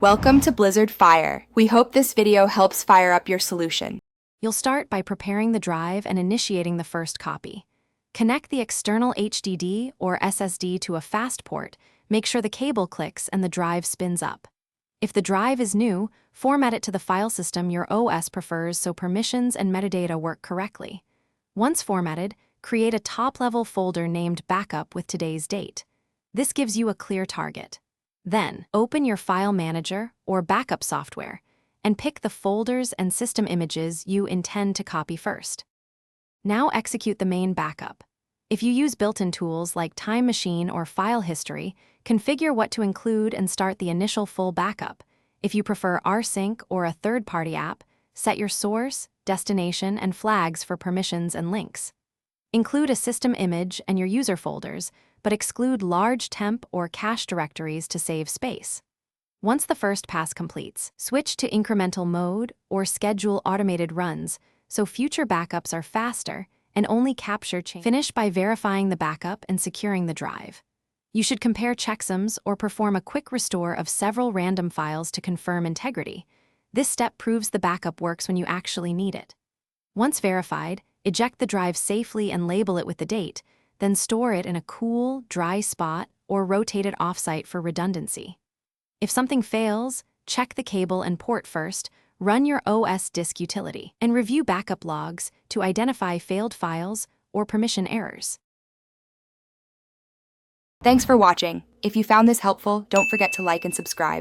Welcome to Blizzard Fire. We hope this video helps fire up your solution. You'll start by preparing the drive and initiating the first copy. Connect the external HDD or SSD to a fast port, make sure the cable clicks and the drive spins up. If the drive is new, format it to the file system your OS prefers so permissions and metadata work correctly. Once formatted, create a top-level folder named Backup with today's date. This gives you a clear target. Then, open your file manager or backup software and pick the folders and system images you intend to copy first. Now execute the main backup. If you use built-in tools like Time Machine or File History, configure what to include and start the initial full backup. If you prefer rsync or a third-party app, set your source, destination, and flags for permissions and links. Include a system image and your user folders, but exclude large temp or cache directories to save space. Once the first pass completes, switch to incremental mode or schedule automated runs so future backups are faster and only capture changes. Finish by verifying the backup and securing the drive. You should compare checksums or perform a quick restore of several random files to confirm integrity. This step proves the backup works when you actually need it. Once verified, eject the drive safely and label it with the date, then store it in a cool, dry spot or rotate it offsite for redundancy. If something fails, check the cable and port first, run your OS disk utility, and review backup logs to identify failed files or permission errors. Thanks for watching. If you found this helpful, don't forget to like and subscribe.